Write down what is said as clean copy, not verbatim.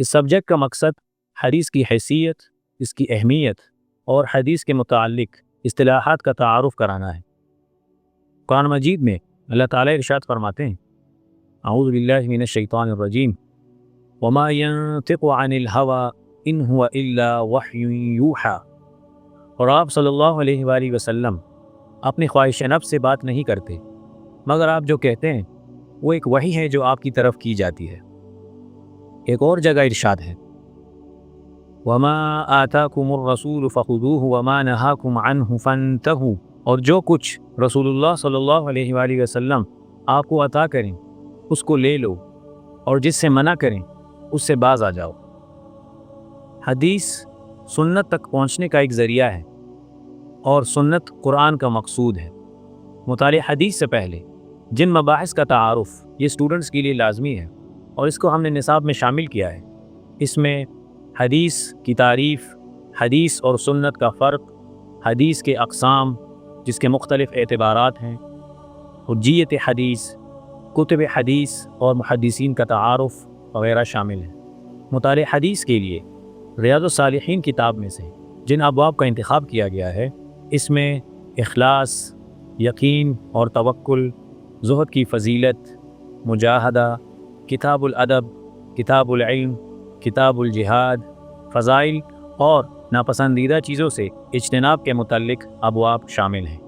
اس subject کا مقصد حدیث کی حیثیت، اس کی اہمیت اور حدیث کے متعلق اصطلاحات کا تعارف کرانا ہے۔ قرآن مجید میں اللہ تعالیٰ ارشاد فرماتے ہیں، اعوذ باللہ من الشیطان الرجیم، وما ينطق عن الهوى ان هو الا وحی یوحی، اور آپ صلی اللہ علیہ وآلہ وسلم اپنی خواہش نفس سے بات نہیں کرتے، مگر آپ جو کہتے ہیں وہ ایک وحی ہے جو آپ کی طرف کی جاتی ہے۔ ایک اور جگہ ارشاد ہے، وما آتاکم الرسول فخذوہ وما نہاکم عنہ فانتہوا، اور جو کچھ رسول اللہ صلی اللہ علیہ وآلہ وسلم آپ کو عطا کریں اس کو لے لو، اور جس سے منع کریں اس سے باز آ جاؤ۔ حدیث سنت تک پہنچنے کا ایک ذریعہ ہے، اور سنت قرآن کا مقصود ہے۔ مطالعہ حدیث سے پہلے جن مباحث کا تعارف یہ اسٹوڈنٹس کے لیے لازمی ہے، اور اس کو ہم نے نصاب میں شامل کیا ہے، اس میں حدیث کی تعریف، حدیث اور سنت کا فرق، حدیث کے اقسام جس کے مختلف اعتبارات ہیں، حجیت حدیث، کتب حدیث اور محدثین کا تعارف وغیرہ شامل ہیں۔ مطالعہ حدیث کے لیے ریاض الصالحین کتاب میں سے جن ابواب کا انتخاب کیا گیا ہے، اس میں اخلاص، یقین اور توکل، زہد کی فضیلت، مجاہدہ، کتاب الادب، کتاب العلم، کتاب الجہاد، فضائل اور ناپسندیدہ چیزوں سے اجتناب کے متعلق ابواب شامل ہیں۔